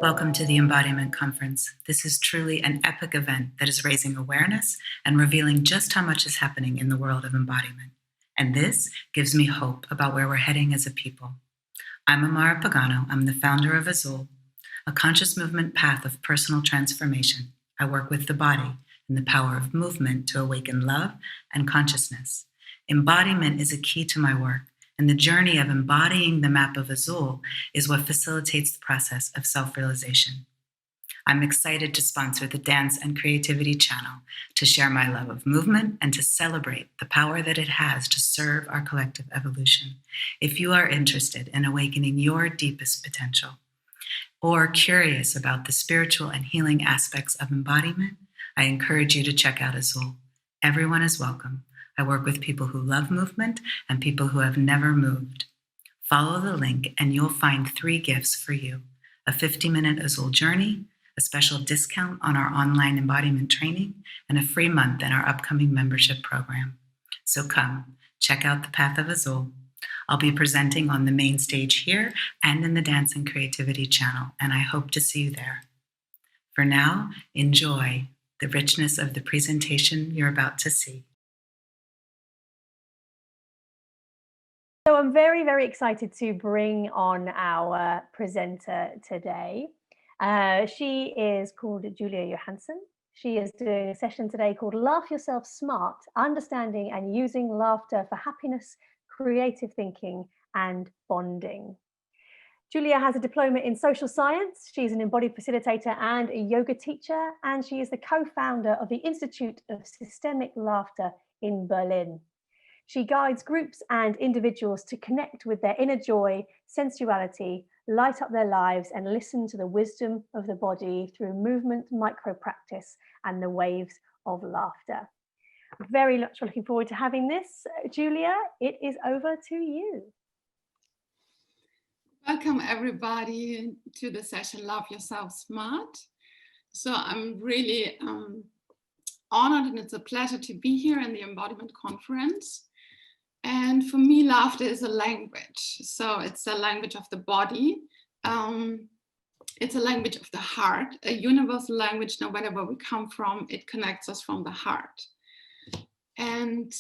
Welcome to the Embodiment Conference. This is truly an epic event that is raising awareness and revealing just how much is happening in the world of embodiment. And this gives me hope about where we're heading as a people. I'm Amara Pagano. I'm the founder of Azul, a conscious movement path of personal transformation. I work with the body and the power of movement to awaken love and consciousness. Embodiment is a key to my work, and the journey of embodying the map of Azul is what facilitates the process of self-realization. I'm excited to sponsor the Dance and Creativity channel to share my love of movement and to celebrate the power that it has to serve our collective evolution. If you are interested in awakening your deepest potential or curious about the spiritual and healing aspects of embodiment, I encourage you to check out Azul. Everyone is welcome. I work with people who love movement and people who have never moved. Follow the link and you'll find 3 gifts for you: a 50-minute Azul journey, a special discount on our online embodiment training, and a free month in our upcoming membership program. So come, check out the Path of Azul. I'll be presenting on the main stage here and in the Dance and Creativity channel, and I hope to see you there. For now, enjoy the richness of the presentation you're about to see. So I'm very, very excited to bring on our presenter today. She is called Julia Johansson. She is doing a session today called Laugh Yourself Smart, Understanding and Using Laughter for Happiness, Creative Thinking and Bonding. Julia has a diploma in social science. She's an embodied facilitator and a yoga teacher, and she is the co-founder of the Institute of Systemic Laughter in Berlin. She guides groups and individuals to connect with their inner joy, sensuality, light up their lives, and listen to the wisdom of the body through movement, micro-practice, and the waves of laughter. Very much looking forward to having this. Julia, it is over to you. Welcome everybody to the session Love Yourself Smart. So I'm really honored, and it's a pleasure to be here in the Embodiment Conference. And for me, laughter is a language. So it's a language of the body. It's a language of the heart, a universal language. No matter where we come from, it connects us from the heart. And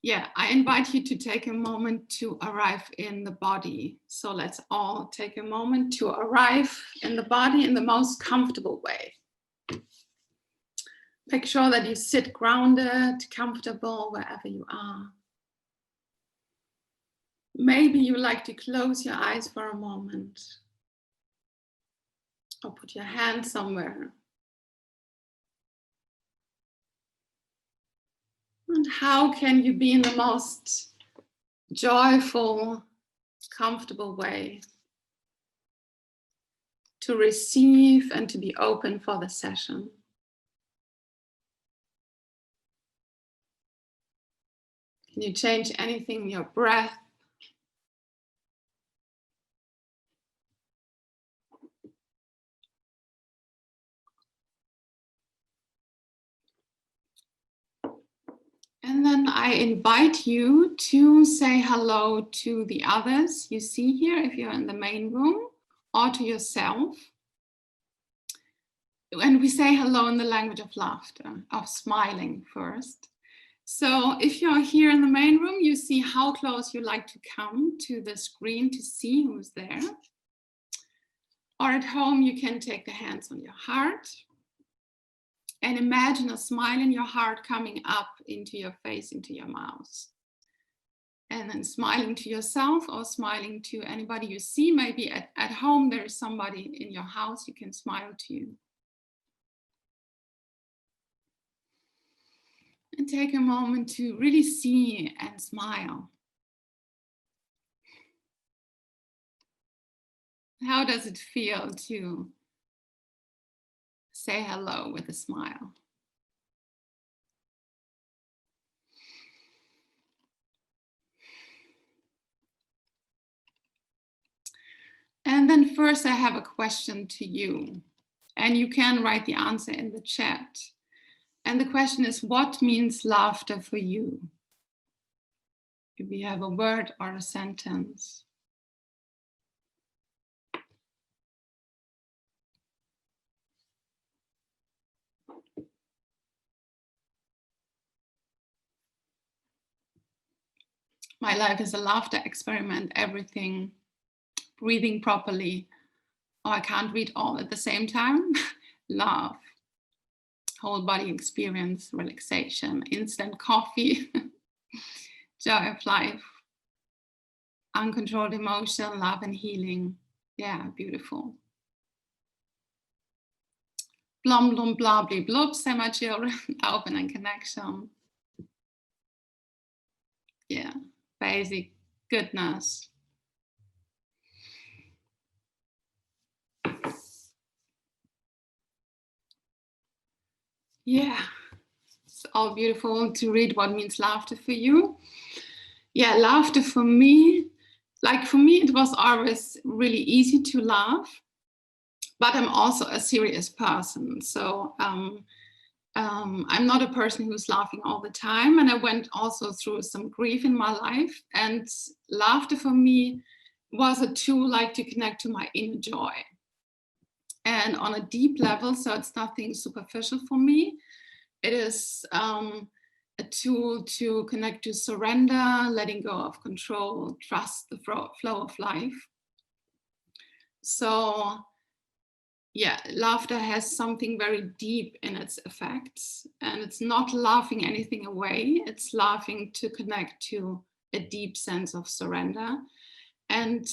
yeah, I invite you to take a moment to arrive in the body. So let's all take a moment to arrive in the body in the most comfortable way. Make sure that you sit grounded, comfortable wherever you are. Maybe you like to close your eyes for a moment, or put your hand somewhere. And how can you be in the most joyful, comfortable way to receive and to be open for the session? Can you change anything in your breath? And then I invite you to say hello to the others you see here if you're in the main room, or to yourself. And we say hello in the language of laughter, of smiling first. So if you're here in the main room, you see how close you like to come to the screen to see who's there. Or at home, you can take the hands on your heart. And imagine a smile in your heart coming up into your face, into your mouth. And then smiling to yourself or smiling to anybody you see. Maybe at home there is somebody in your house you can smile to. And take a moment to really see and smile. How does it feel to say hello with a smile? And then first I have a question to you, and you can write the answer in the chat. And the question is, what means laughter for you? If you have a word or a sentence. My life is a laughter experiment, everything, breathing properly. Oh, I can't read all at the same time. Love, whole body experience, relaxation, instant coffee, joy of life, uncontrolled emotion, love and healing. Yeah, beautiful. Blum, blum, blah, blah, blub, say my children, open and connection. Yeah, basic goodness. Yeah, it's all beautiful to read what means laughter for you. Yeah, laughter for me, it was always really easy to laugh, but I'm also a serious person. So I'm not a person who's laughing all the time. And I went also through some grief in my life. And laughter for me was a tool like to connect to my inner joy. And on a deep level, so it's nothing superficial for me. It is a tool to connect to surrender, letting go of control, trust the flow of life. So yeah, laughter has something very deep in its effects, and it's not laughing anything away. It's laughing to connect to a deep sense of surrender, and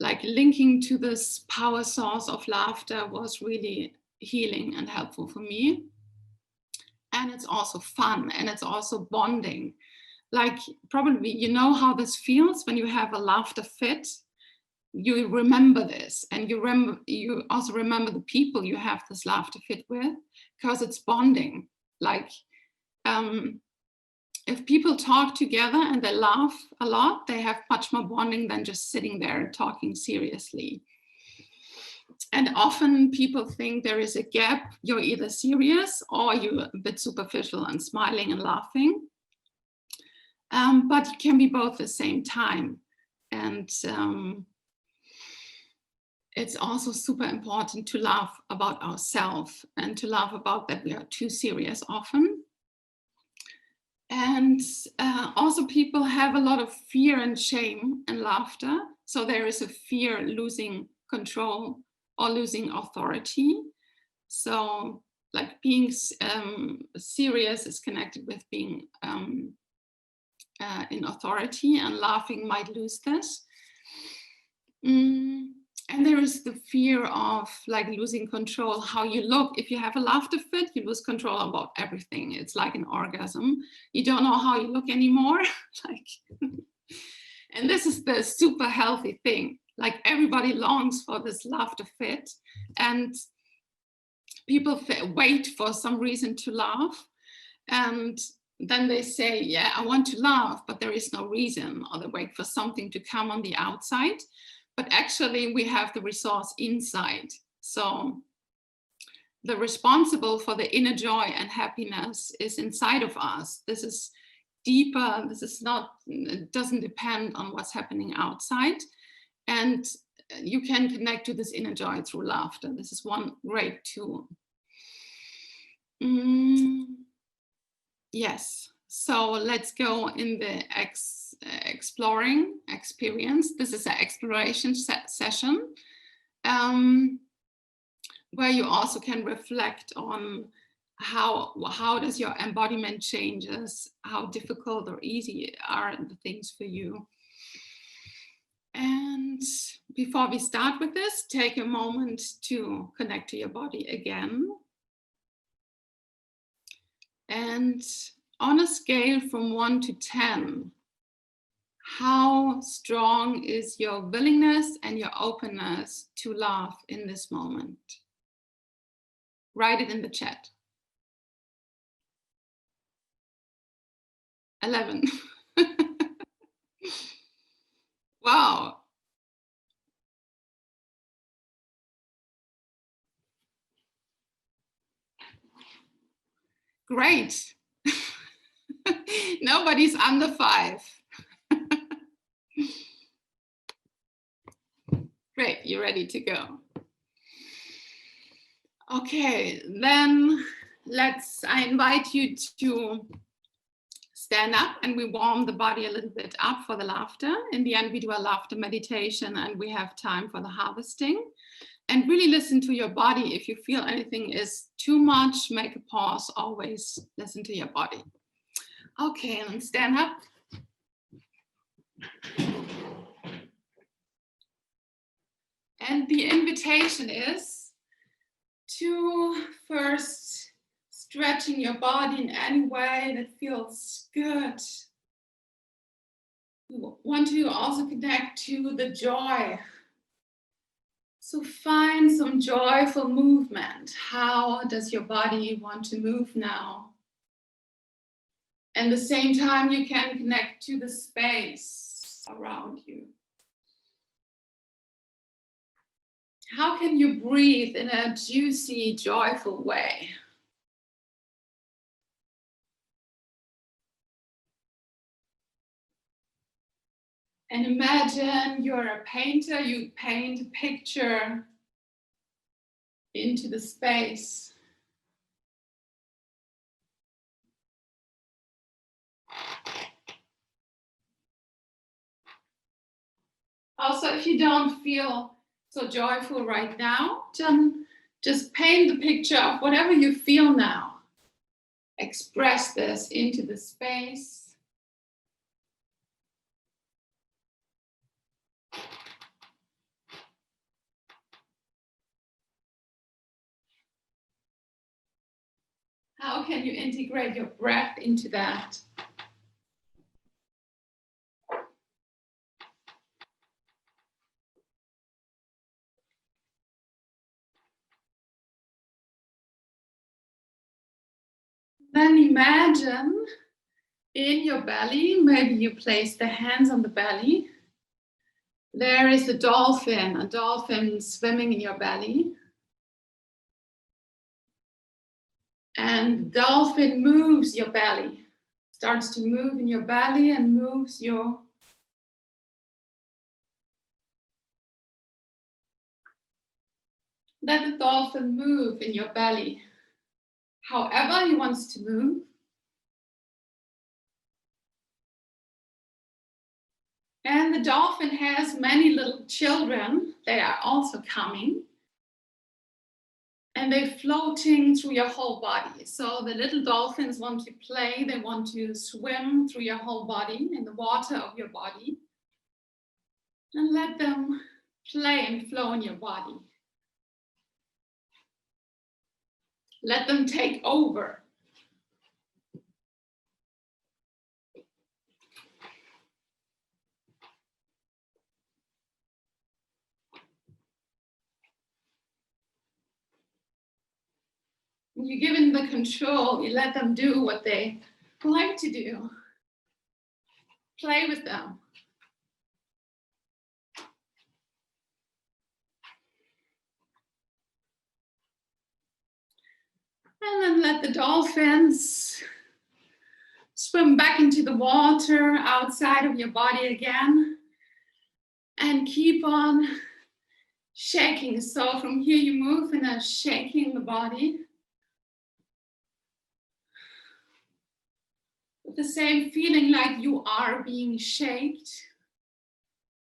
like linking to this power source of laughter was really healing and helpful for me. And it's also fun, and it's also bonding. Like probably you know how this feels when you have a laughter fit. You remember this, and you also remember the people you have this laughter fit with, because it's bonding. Like if people talk together and they laugh a lot, they have much more bonding than just sitting there and talking seriously. And often people think there is a gap. You're either serious or you're a bit superficial and smiling and laughing. But you can be both at the same time. And it's also super important to laugh about ourselves and to laugh about that we are too serious often. And also people have a lot of fear and shame and laughter. So there is a fear losing control or losing authority. So like being serious is connected with being in authority, and laughing might lose this. And there is the fear of like losing control, how you look. If you have a laughter fit, you lose control about everything. It's like an orgasm. You don't know how you look anymore. And this is the super healthy thing. Like everybody longs for this laughter fit, and people wait for some reason to laugh. And then they say, yeah, I want to laugh, but there is no reason, or they wait for something to come on the outside. But actually we have the resource inside. So the responsible for the inner joy and happiness is inside of us. This is deeper. This is not, it doesn't depend on what's happening outside. And you can connect to this inner joy through laughter. This is one great tool. Yes, so let's go in the exploring experience. This is an exploration session where you also can reflect on how does your embodiment changes, how difficult or easy are the things for you. And before we start with this, take a moment to connect to your body again. And on a scale from 1 to 10, how strong is your willingness and your openness to laugh in this moment? Write it in the chat. 11. Wow. Great. Nobody's under 5. Great, you're ready to go. Okay, then I invite you to stand up and we warm the body a little bit up for the laughter. In the end, we do a laughter meditation and we have time for the harvesting. And really listen to your body. If you feel anything is too much, make a pause, always listen to your body. Okay, and stand up. And the invitation is to first stretching your body in any way that feels good. You want to also connect to the joy. So find some joyful movement. How does your body want to move now? And at the same time, you can connect to the space around you. How can you breathe in a juicy, joyful way? And imagine you're a painter, you paint a picture into the space. Also, if you don't feel so joyful right now, just paint the picture of whatever you feel now. Express this into the space. How can you integrate your breath into that? Then imagine in your belly, maybe you place the hands on the belly. There is a dolphin swimming in your belly. And dolphin moves your belly, starts to move in your belly and moves your let the dolphin move in your belly. However he wants to move. And the dolphin has many little children. They are also coming. And they're floating through your whole body. So the little dolphins want to play. They want to swim through your whole body, in the water of your body. And let them play and flow in your body. Let them take over. You give them the control, you let them do what they like to do. Play with them. And then let the dolphins swim back into the water outside of your body again. And keep on shaking. So from here you move in a shaking the body. With the same feeling like you are being shaked.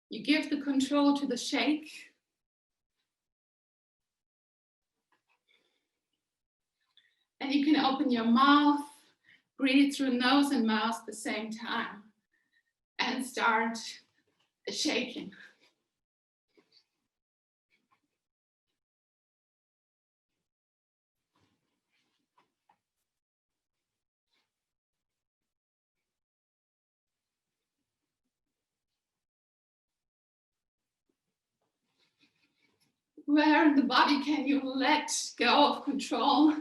You give the control to the shake. And you can open your mouth, breathe through nose and mouth at the same time, and start shaking. Where in the body can you let go of control?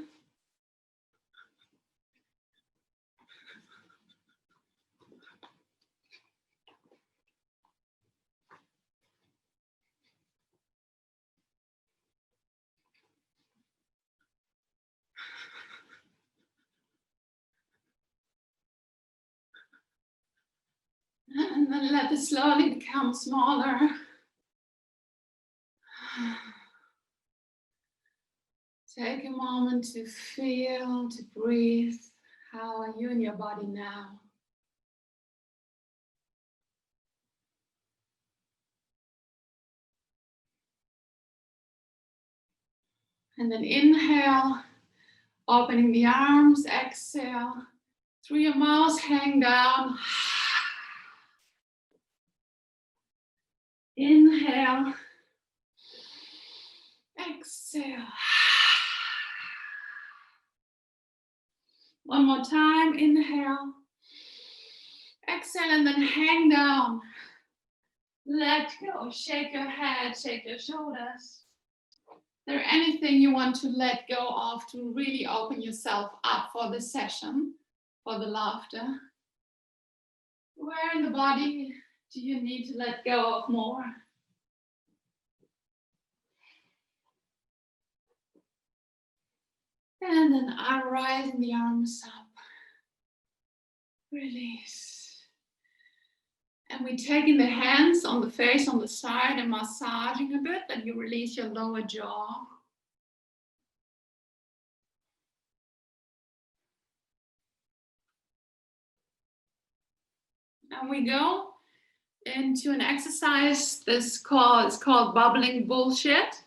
And then let it slowly become smaller. Take a moment to feel, to breathe. How are you in your body now? And then inhale, opening the arms, exhale. Through your mouth, hang down. Inhale. Exhale. One more time, inhale. Exhale, and then hang down. Let go, shake your head, shake your shoulders. Is there anything you want to let go of to really open yourself up for this session, for the laughter? Where in the body do you need to let go of more? And then rising the arms up. Release. And we're taking the hands on the face, on the side, and massaging a bit, and you release your lower jaw. And we go into an exercise is called bubbling bullshit.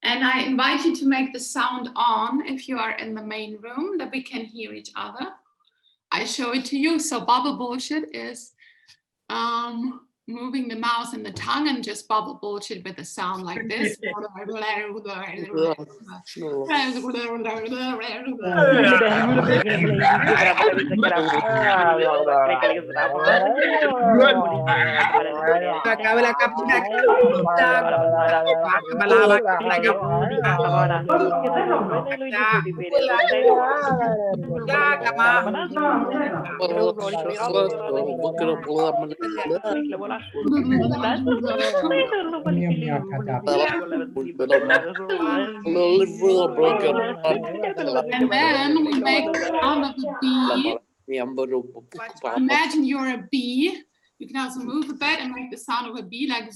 And I invite you to make the sound on if you are in the main room, that we can hear each other. I show it to you. So bubble bullshit is moving the mouth and the tongue and just bubble bullshit with a sound like this. And then we make the sound of a bee. Imagine you're a bee. You can also move a bit and make the sound of a bee, like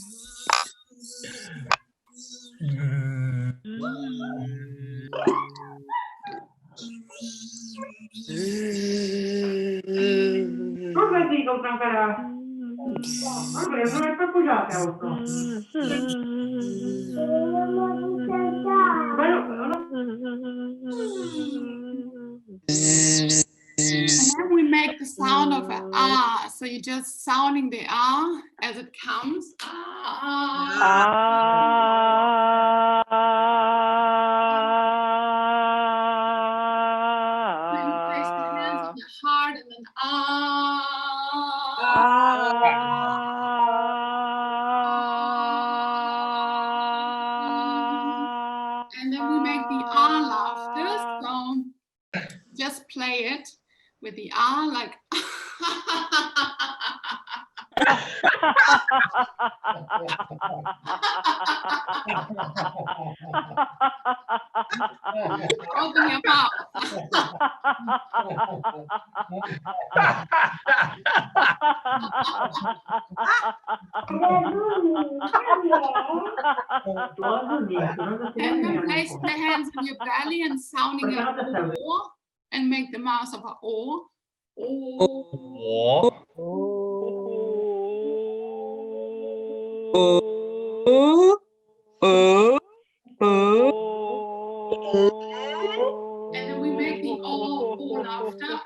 and then we make the sound of an ah. So you're just sounding the ah as it comes. Then you place the hands on your heart and then and then we make the laughter. So just play it with the like. Open your mouth. And then place the hands on your belly and sounding an O, and make the mouth of an O. And then we make the O laughter.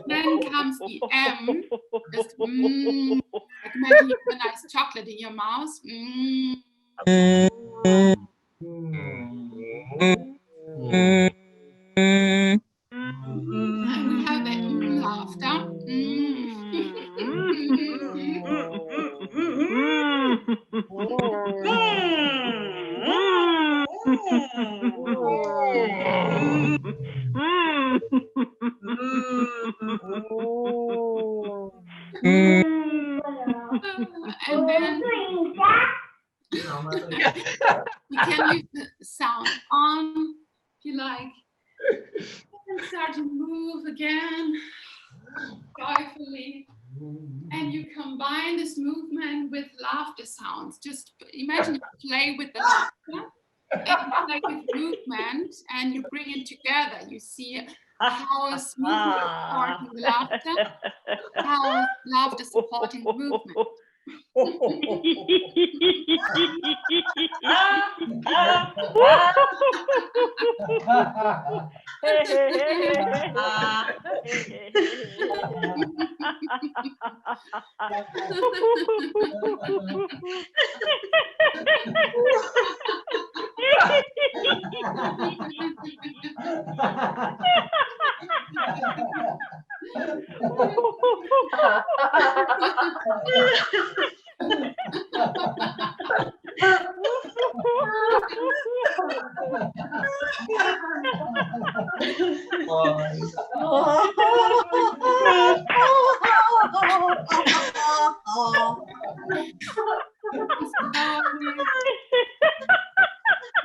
Then comes the M. Just, like imagine you have a nice chocolate in your mouth. And we have the laughter. And then you can leave the sound on if you like. And start to move again joyfully. And you combine this movement with laughter sounds. Just imagine you play with the laughter and you play with movement and you bring it together. You see how is movement supporting the laughter, how is laughter supporting the movement.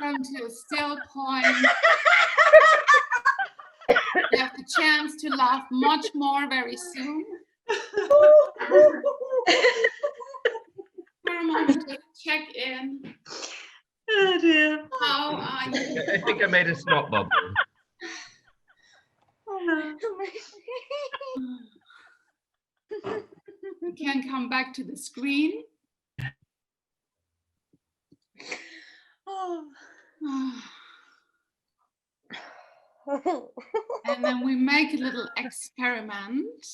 Come to a still point. You have the chance to laugh much more very soon. For a moment, just check in. Oh dear. How are you? I think I made a snot bubble. You can come back to the screen. And then we make a little experiment.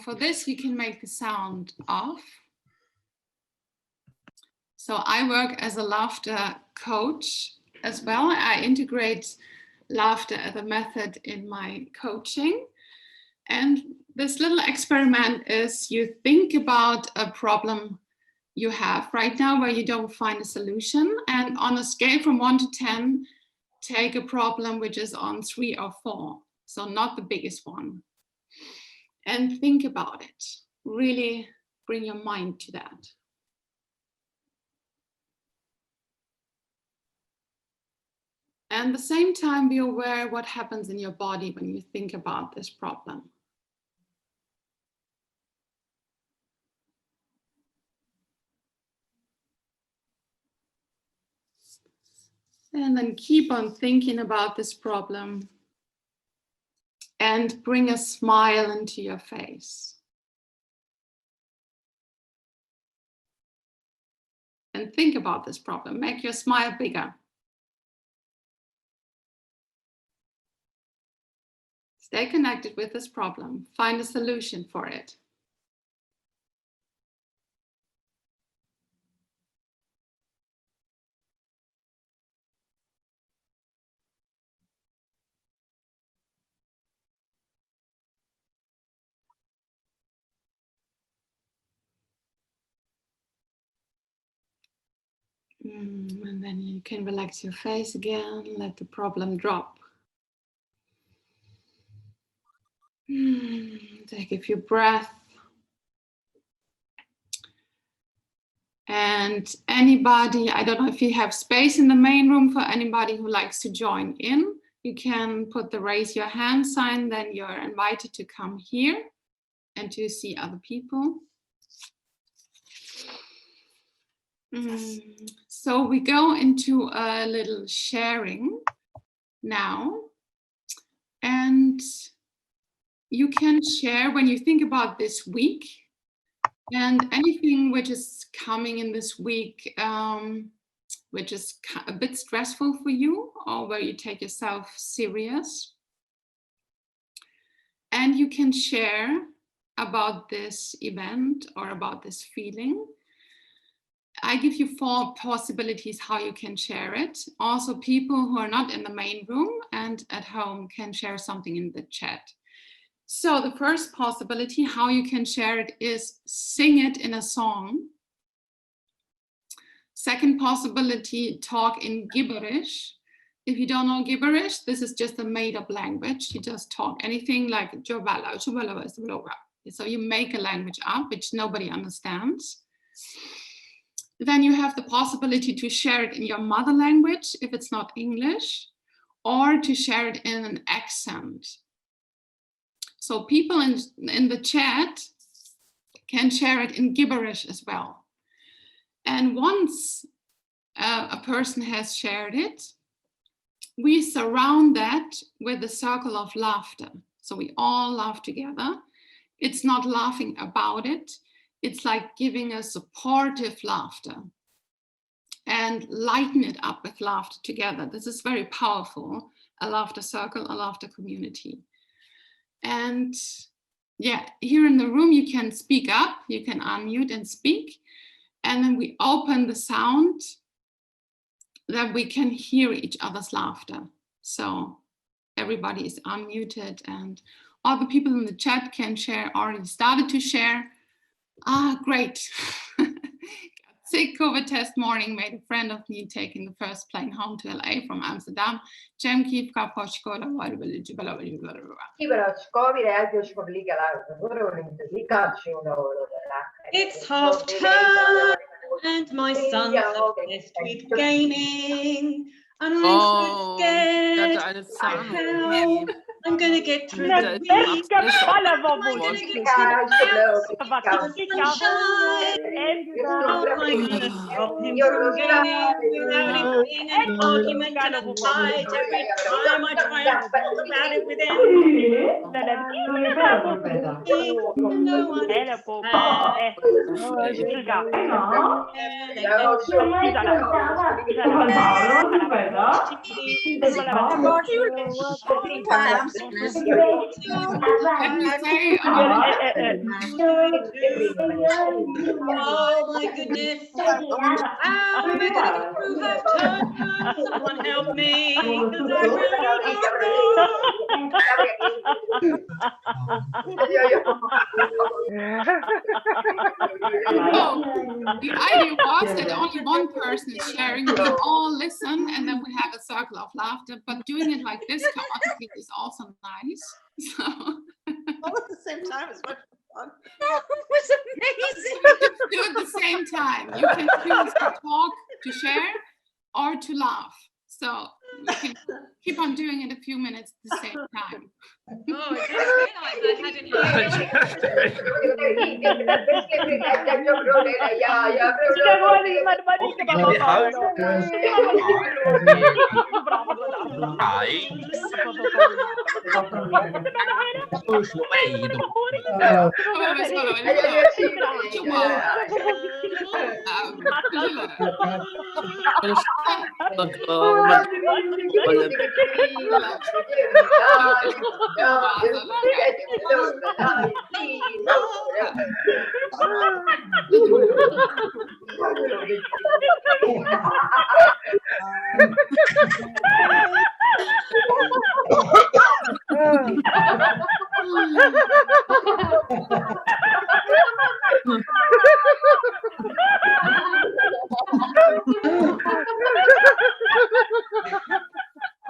For this, you can make the sound off. So I work as a laughter coach as well. I integrate laughter as a method in my coaching. And this little experiment is you think about a problem you have right now where you don't find a solution. And on a scale from 1 to 10, take a problem which is on 3 or 4. So not the biggest one. And think about it. Really bring your mind to that. And at the same time, be aware what happens in your body when you think about this problem. And then keep on thinking about this problem and bring a smile into your face. And think about this problem. Make your smile bigger. Stay connected with this problem. Find a solution for it. And then you can relax your face again, let the problem drop. Take a few breaths. And anybody, I don't know if you have space in the main room for anybody who likes to join in, you can put the raise your hand sign, then you're invited to come here and to see other people. So we go into a little sharing now, and you can share when you think about this week and anything which is coming in this week, which is a bit stressful for you or where you take yourself serious. And you can share about this event or about this feeling. I give you 4 possibilities how you can share it. Also, people who are not in the main room and at home can share something in the chat. So the first possibility how you can share it is sing it in a song. Second possibility, talk in gibberish. If you don't know gibberish, this is just a made-up language. You just talk anything like so you make a language up which nobody understands. Then you have the possibility to share it in your mother language if it's not English, or to share it in an accent. So So people in the chat can share it in gibberish as well. And once a person has shared it, we surround that with a circle of laughter. So we all laugh together. It's not laughing about it. It's like giving a supportive laughter and lighten it up with laughter together. This is very powerful, a laughter circle, a laughter community. And yeah, here in the room, you can speak up, you can unmute and speak. And then we open the sound that we can hear each other's laughter. So everybody is unmuted and all the people in the chat can share, already started to share. Ah, great. Sick COVID test morning made a friend of me taking the first plane home to LA from Amsterdam. It's half term and my son's obsessed with gaming. And I'm so scared how I'm going to get through the week. I'm going to get sunshine. How am I going to stop him from gaming without it being an argument and a fight every time I try and talk about it with him? No one Oh my goodness. How am I going to get through half term? Someone help me, because I really don't know. The idea was that only one person is sharing, we all listen, and then we have a circle of laughter, but doing it like this chaotically is also nice. So all at the same time is much fun. That was amazing. Do it at the same time. You can choose to talk, to share, or to laugh. So you can keep on doing it a few minutes at the same time. Oh, I didn't realize I hadn't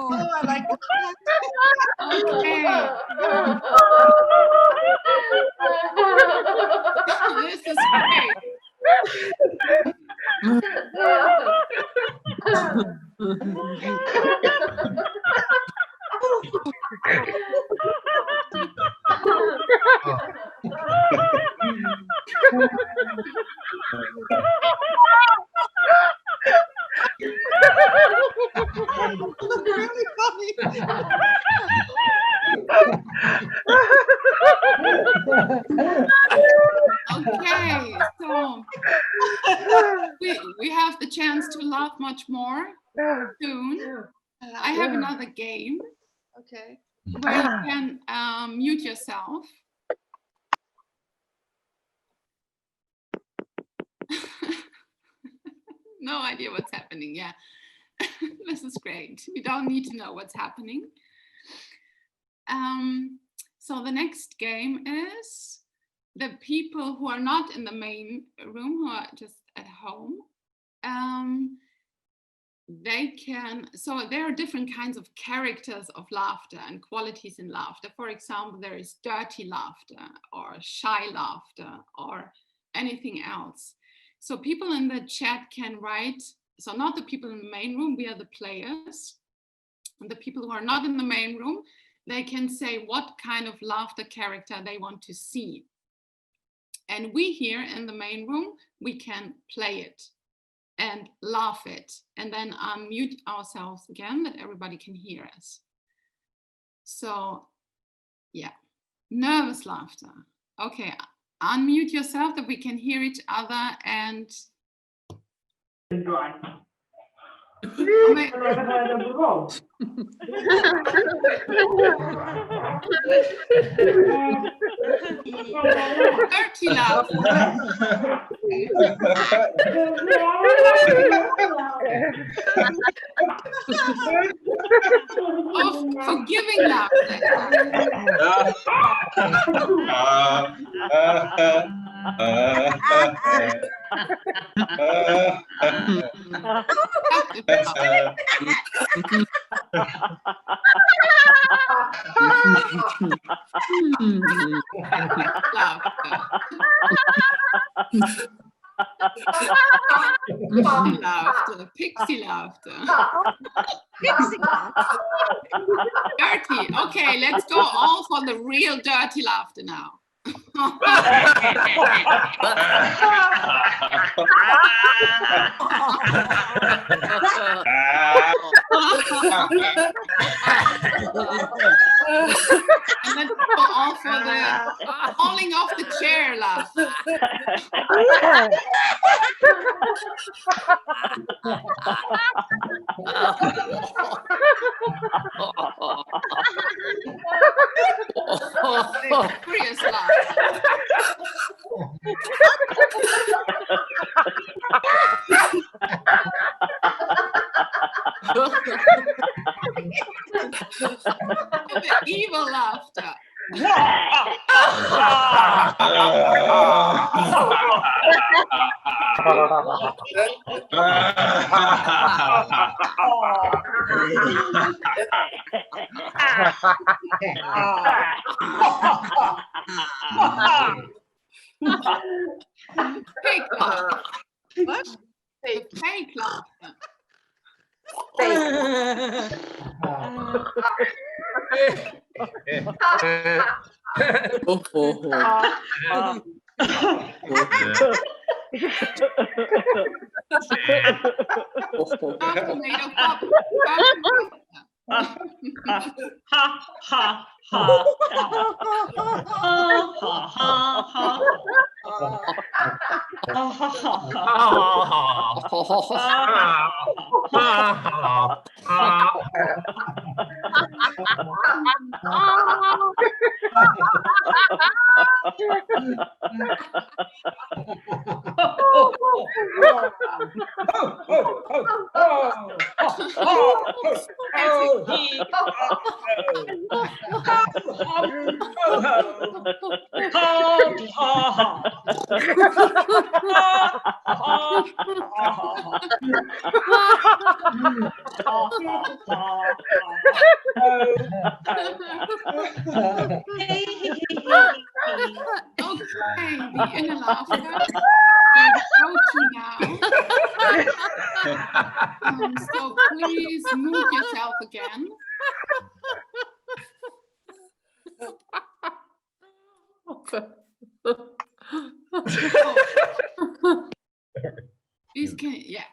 Oh, I like that. Okay. This is great. Really funny. Okay, so we have the chance to laugh much more soon. I have another game. Okay. Where you can mute yourself. No idea what's happening. Yeah, this is great. We don't need to know what's happening. So the next game is the people who are not in the main room, who are just at home. They can, so there are different kinds of characters of laughter and qualities in laughter. For example, there is dirty laughter or shy laughter or anything else. So people in the chat can write, so not the people in the main room, we are the players. And the people who are not in the main room they can say what kind of laughter character they want to see. And we here in the main room, we can play it and laugh it, and then unmute ourselves again that everybody can hear us. So yeah, nervous laughter. Okay, unmute yourself that we can hear each other and dirty laughter. Of forgiving laughter. Pixie laughter. Dirty. Okay, let's go all for the real dirty laughter now. And let's go all for the falling off the chair laughter. Serious laughter. The evil laughter. Fake laughter. What? Fake laughter. Tomato pop. Okay, the inner laughter. Go to now. So please move yourself again. Yeah.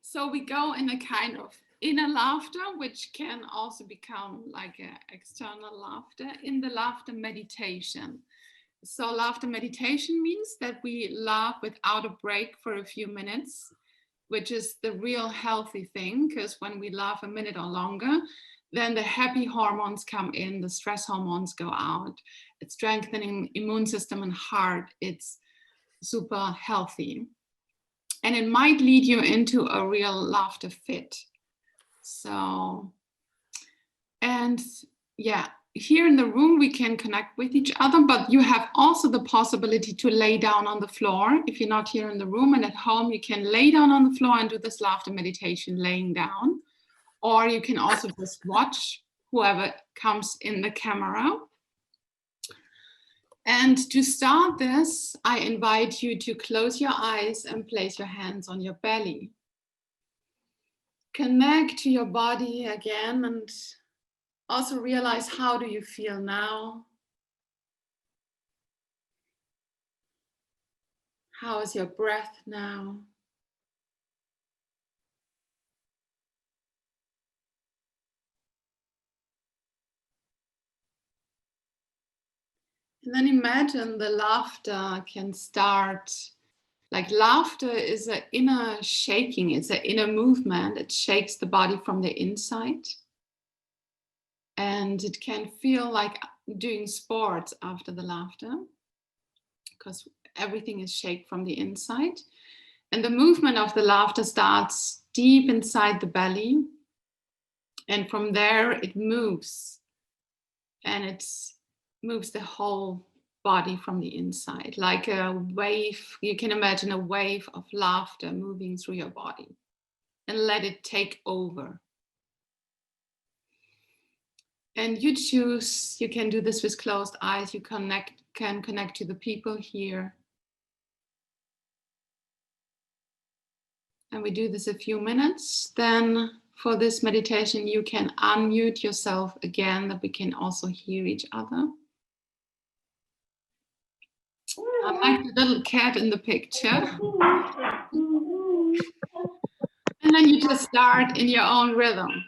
So we go in a kind of inner laughter, which can also become like an external laughter in the laughter meditation. So laughter meditation means that we laugh without a break for a few minutes, which is the real healthy thing, because when we laugh a minute or longer, then the happy hormones come in, the stress hormones go out. It's strengthening immune system and heart. It's super healthy. And it might lead you into a real laughter fit. So, and yeah, here in the room, we can connect with each other, but you have also the possibility to lay down on the floor. If you're not here in the room, and at home, you can lay down on the floor and do this laughter meditation laying down. Or you can also just watch whoever comes in the camera. And to start this, I invite you to close your eyes and place your hands on your belly. Connect to your body again and Also realize, how do you feel now? How is your breath now? And then imagine the laughter can start. Like laughter is an inner shaking, it's an inner movement. It shakes the body from the inside. And it can feel like doing sports after the laughter, because everything is shaken from the inside. And the movement of the laughter starts deep inside the belly. And from there it moves. And it moves the whole body from the inside, like a wave. You can imagine a wave of laughter moving through your body, and let it take over. And you choose, you can do this with closed eyes. You can connect to the people here. And we do this a few minutes. Then for this meditation, you can unmute yourself again, that we can also hear each other. I like the little cat in the picture. And then you just start in your own rhythm.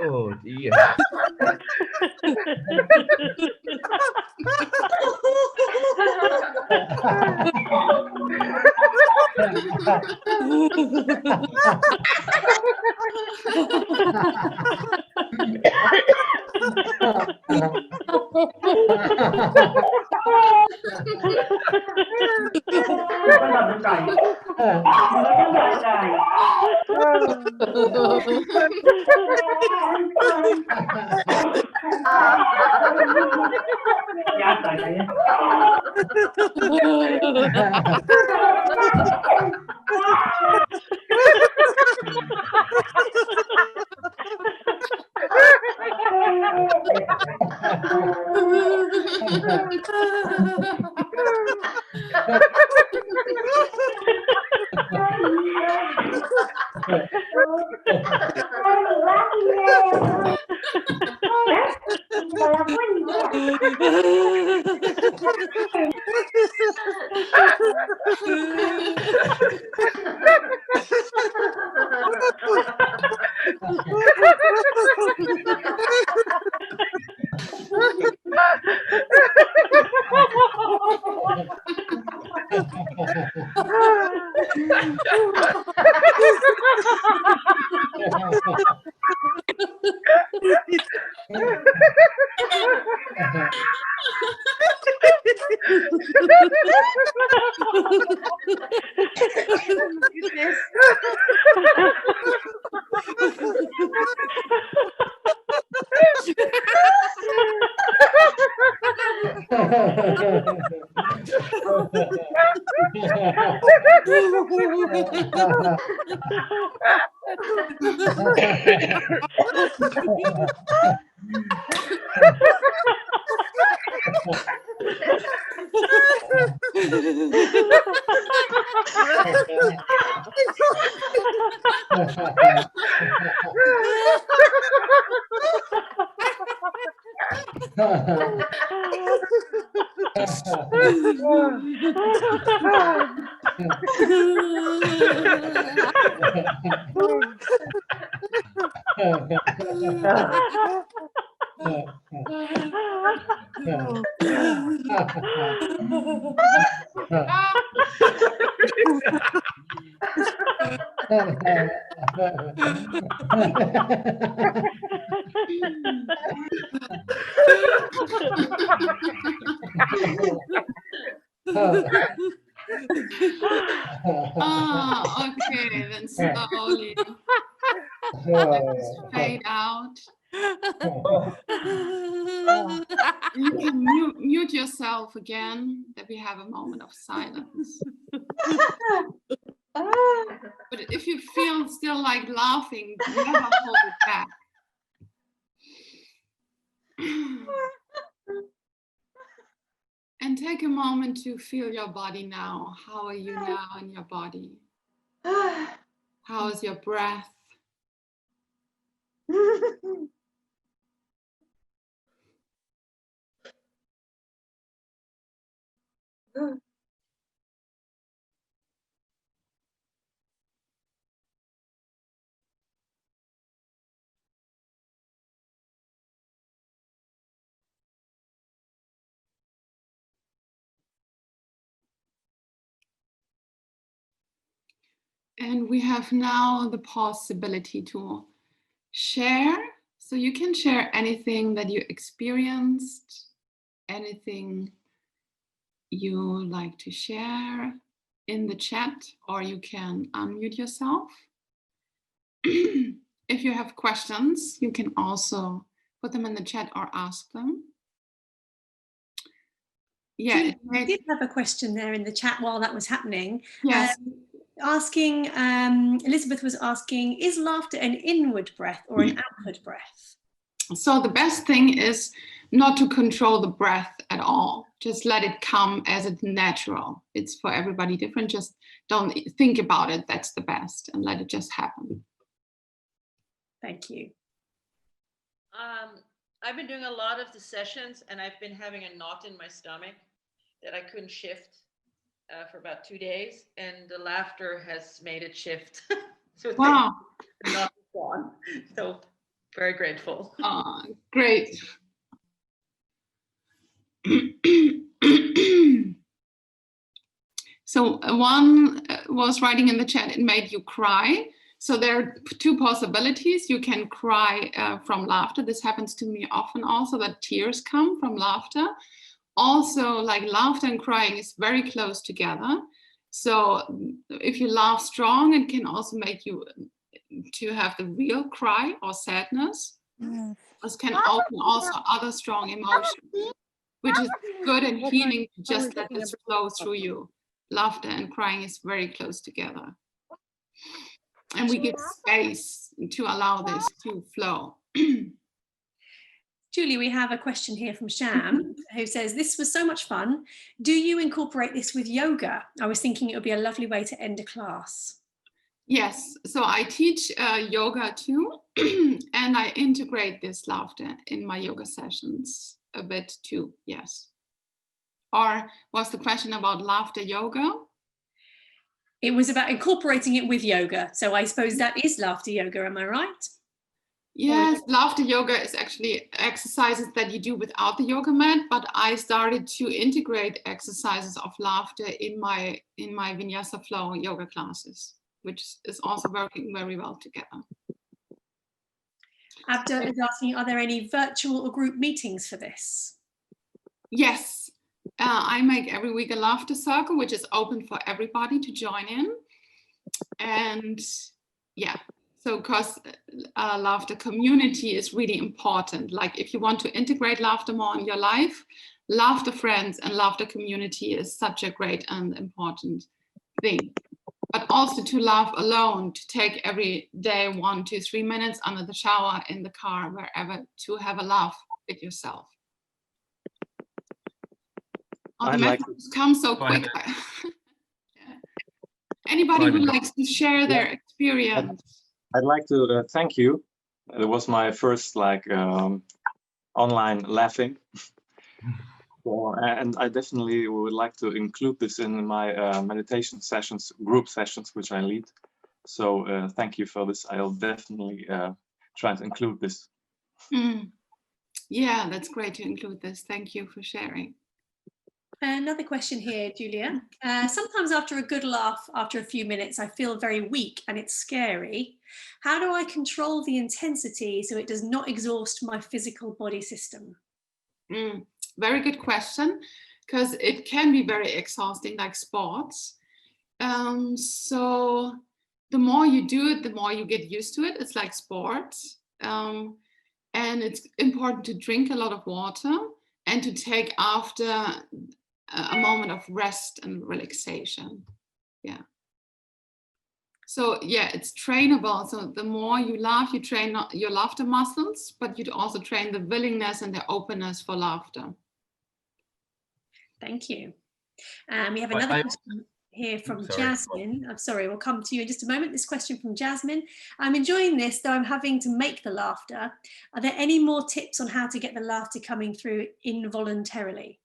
Oh dear. Goodness. Oh, okay, then slowly let this fade out. You can mute yourself again, that we have a moment of silence. But if you feel still like laughing, never hold it back. And take a moment to feel your body now. How are you now in your body? How is your breath? And we have now the possibility to share. So you can share anything that you experienced, anything you like to share in the chat, or you can unmute yourself. If you have questions, you can also put them in the chat or ask them. Yeah, I did have a question there in the chat while that was happening. Yes. Elizabeth was asking, is laughter an inward breath or an outward breath? So the best thing is not to control the breath at all. Just let it come as it's natural. It's for everybody different. Just don't think about it. That's the best, and let it just happen. Thank you. I've been doing a lot of the sessions, and I've been having a knot in my stomach that I couldn't shift for about 2 days, and the laughter has made it shift. So wow. Not gone. So very grateful. Great. So one was writing in the chat, it made you cry. So there are two possibilities. You can cry from laughter. This happens to me often also, that tears come from laughter. Also, like laughter and crying is very close together. So if you laugh strong, it can also make you to have the real cry or sadness. This can open also other strong emotions, which is good and healing. Just let this flow through you. Laughter and crying is very close together. And we give space to allow this to flow. Julie, we have a question here from Sham who says, this was so much fun. Do you incorporate this with yoga? I was thinking it would be a lovely way to end a class. Yes, so I teach yoga too, and I integrate this laughter in my yoga sessions a bit too, yes. Or was the question about laughter yoga? It was about incorporating it with yoga. So I suppose that is laughter yoga, am I right? Yes, laughter yoga is actually exercises that you do without the yoga mat, but I started to integrate exercises of laughter in my Vinyasa flow yoga classes, which is also working very well together. Abda is asking, are there any virtual or group meetings for this? Yes, I make every week a laughter circle, which is open for everybody to join in. And yeah, so because laughter community is really important. Like if you want to integrate laughter more in your life, laughter friends and laughter community is such a great and important thing. But also to laugh alone, to take every day 1 to 3 minutes under the shower, in the car, wherever, to have a laugh with yourself. Oh, the messages come so quick. Anybody who likes to share their experience? I'd like to thank you. It was my first online laughing. And I definitely would like to include this in my meditation sessions, group sessions, which I lead. So thank you for this. I'll definitely try to include this. Yeah, that's great to include this. Thank you for sharing. Another question here, Julia. Sometimes after a good laugh, after a few minutes, I feel very weak and it's scary. How do I control the intensity so it does not exhaust my physical body system? Very good question, because it can be very exhausting, like sports. So the more you do it, the more you get used to it. It's like sports. And it's important to drink a lot of water and to take after a moment of rest and relaxation. Yeah. So yeah, it's trainable. So the more you laugh, you train your laughter muscles, but you also train the willingness and the openness for laughter. Thank you. We have another question here from Jasmine. I'm sorry, we'll come to you in just a moment. This question from Jasmine. I'm enjoying this, though I'm having to make the laughter. Are there any more tips on how to get the laughter coming through involuntarily?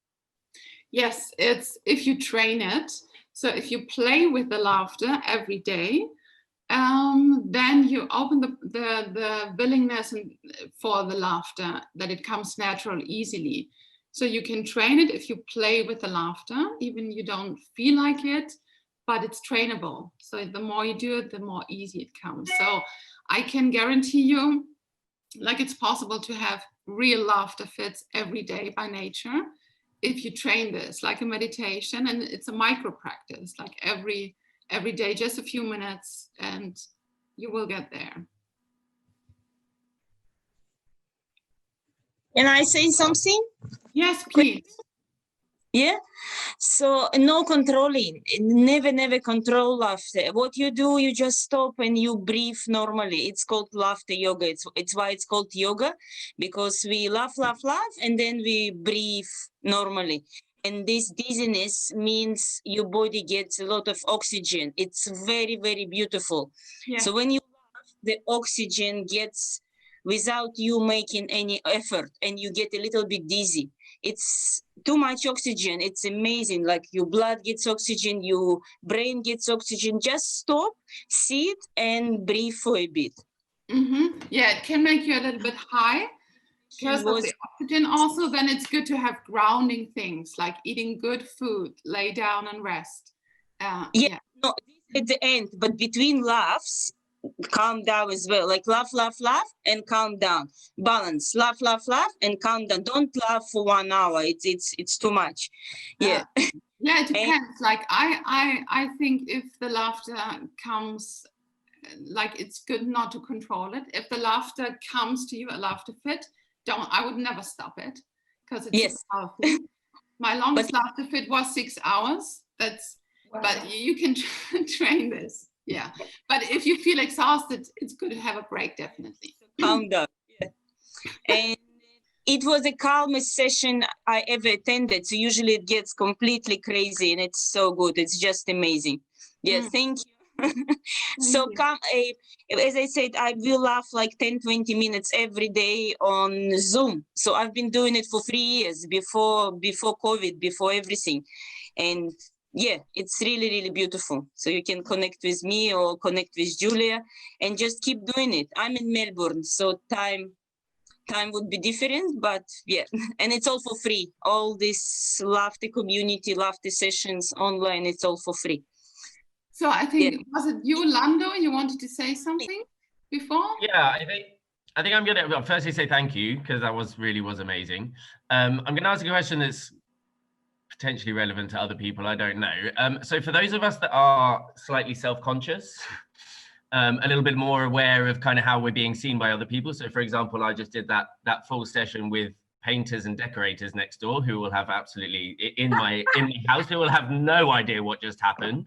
Yes, it's if you train it. So if you play with the laughter every day, then you open the willingness for the laughter, that it comes natural, easily. So you can train it if you play with the laughter, even you don't feel like it, but it's trainable. So the more you do it, the more easy it comes. So I can guarantee you, like, it's possible to have real laughter fits every day by nature if you train this, like a meditation, and it's a micro practice, like every day, just a few minutes, and you will get there. Can I say something? Yes, please. Yeah. So no controlling, never control laughter. What you do, you just stop and you breathe normally. It's called laughter yoga. It's why it's called yoga, because we laugh, and then we breathe normally. And this dizziness means your body gets a lot of oxygen. It's very, very beautiful. Yeah. So when you laugh, the oxygen gets without you making any effort, and you get a little bit dizzy. It's too much oxygen. It's amazing. Like your blood gets oxygen, your brain gets oxygen. Just stop, sit, and breathe for a bit. Yeah, it can make you a little bit high because of the oxygen. Also, then it's good to have grounding things like eating good food, lay down and rest. No, this at the end, but between laughs, calm down as well. Like laugh, and calm down. Balance. Laugh, and calm down. Don't laugh for 1 hour. It's too much. Yeah. Yeah, it depends. Like I think if the laughter comes, like, it's good not to control it. If the laughter comes to you, a laughter fit, I would never stop it, because it's healthy. My longest laughter fit was 6 hours. But you can train this. Yeah, but if you feel exhausted, it's good to have a break, definitely. Calm down. Yeah. And it was the calmest session I ever attended. So usually it gets completely crazy, and it's so good. It's just amazing. Yeah, thank you. So as I said, I will laugh like 10-20 minutes every day on Zoom. So I've been doing it for 3 years before COVID, before everything. And yeah, it's really, really beautiful. So you can connect with me or connect with Julia and just keep doing it. I'm in Melbourne, so time would be different, but yeah, and it's all for free. All this laughter community, laughter sessions online, it's all for free. So I think, was it you, Lando? You wanted to say something before? Yeah, I think I'm going to firstly say thank you, because that really was amazing. I'm going to ask a question that's potentially relevant to other people, I don't know. So for those of us that are slightly self-conscious, a little bit more aware of kind of how we're being seen by other people. So for example, I just did that full session with painters and decorators next door who will have absolutely, in my house, who will have no idea what just happened.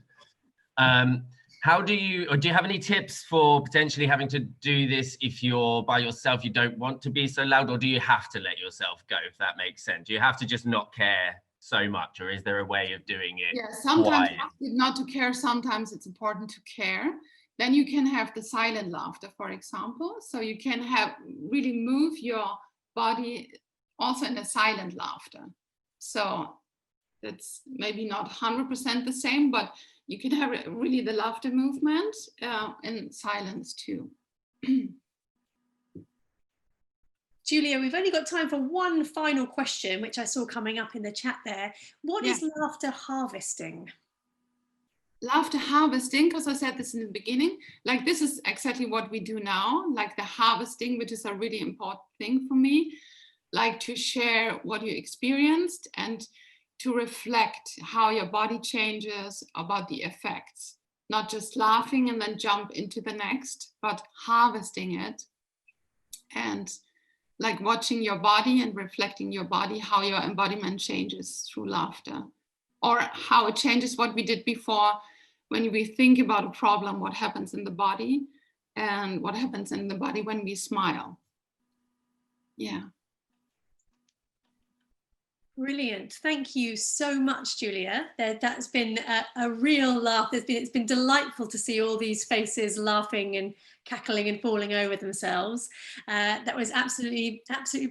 How do you have any tips for potentially having to do this if you're by yourself, you don't want to be so loud, or do you have to let yourself go, if that makes sense? Do you have to just not care so much, or is there a way of doing it? Yeah, sometimes not to care, sometimes it's important to care. Then you can have the silent laughter, for example. So you can really move your body also in a silent laughter. So it's maybe not 100% the same, but you can have really the laughter movement in silence too. Julia, we've only got time for one final question, which I saw coming up in the chat there. What is laughter harvesting? Laughter harvesting, because I said this in the beginning, like this is exactly what we do now, like the harvesting, which is a really important thing for me, like to share what you experienced and to reflect how your body changes, about the effects, not just laughing and then jump into the next, but harvesting it and like watching your body and reflecting your body, how your embodiment changes through laughter, or how it changes what we did before. When we think about a problem, what happens in the body and what happens in the body when we smile. Yeah. Brilliant. Thank you so much, Julia. That's been a real laugh. It's been delightful to see all these faces laughing and cackling and falling over themselves. That was absolutely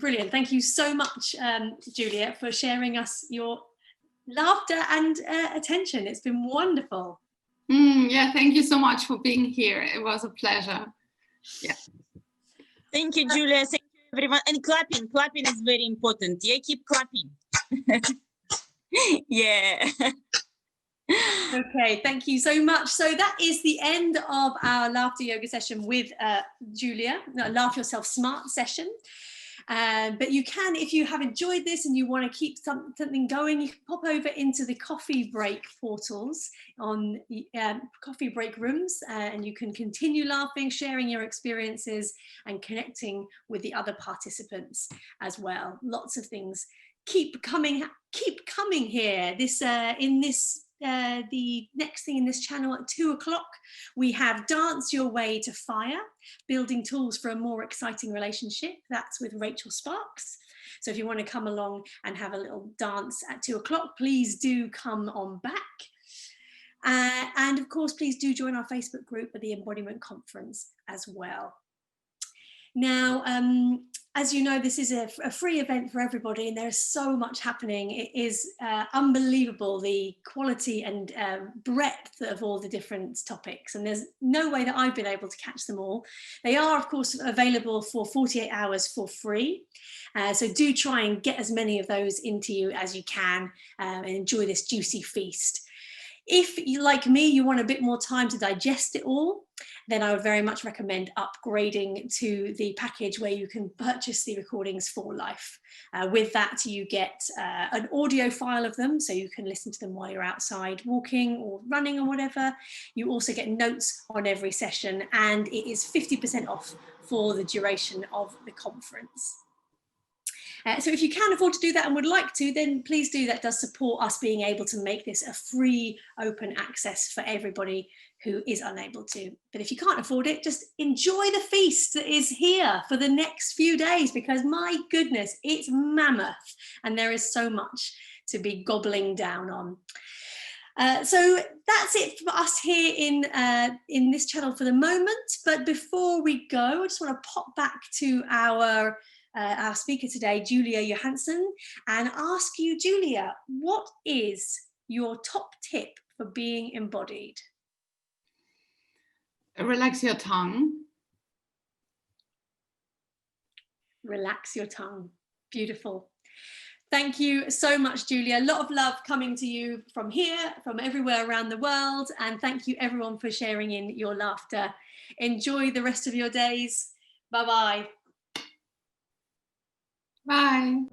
brilliant. Thank you so much, Julia, for sharing us your laughter and attention. It's been wonderful. Yeah, thank you so much for being here. It was a pleasure. Yeah. Thank you, Julia. Thank you, everyone. And clapping is very important. Yeah, keep clapping. Yeah. Okay, thank you so much. So that is the end of our laughter yoga session with Julia, Laugh Yourself Smart session. But you can, if you have enjoyed this and you want to keep something going, you can pop over into the coffee break portals on coffee break rooms, and you can continue laughing, sharing your experiences and connecting with the other participants as well. Lots of things keep coming here. The next thing in this channel at 2 o'clock, we have Dance Your Way to Fire, Building Tools for a More Exciting Relationship. That's with Rachel Sparks. So if you want to come along and have a little dance at 2 o'clock, please do come on back. And of course, please do join our Facebook group at the Embodiment Conference as well. Now, as you know, this is a free event for everybody, and there's so much happening. It is unbelievable, the quality and breadth of all the different topics, and there's no way that I've been able to catch them all. They are, of course, available for 48 hours for free. So do try and get as many of those into you as you can and enjoy this juicy feast. If you, like me, you want a bit more time to digest it all, then I would very much recommend upgrading to the package where you can purchase the recordings for life. With that, you get an audio file of them, so you can listen to them while you're outside walking or running or whatever. You also get notes on every session, and it is 50% off for the duration of the conference. So if you can afford to do that and would like to, then please do. That does support us being able to make this a free open access for everybody who is unable to. But if you can't afford it, just enjoy the feast that is here for the next few days, because my goodness, it's mammoth and there is so much to be gobbling down on. So that's it for us here in this channel for the moment. But before we go, I just want to pop back to our speaker today, Julia Johansson, and ask you, Julia, what is your top tip for being embodied? Relax your tongue. Relax your tongue. Beautiful. Thank you so much, Julia. A lot of love coming to you from here, from everywhere around the world. And thank you everyone for sharing in your laughter. Enjoy the rest of your days. Bye-bye. Bye.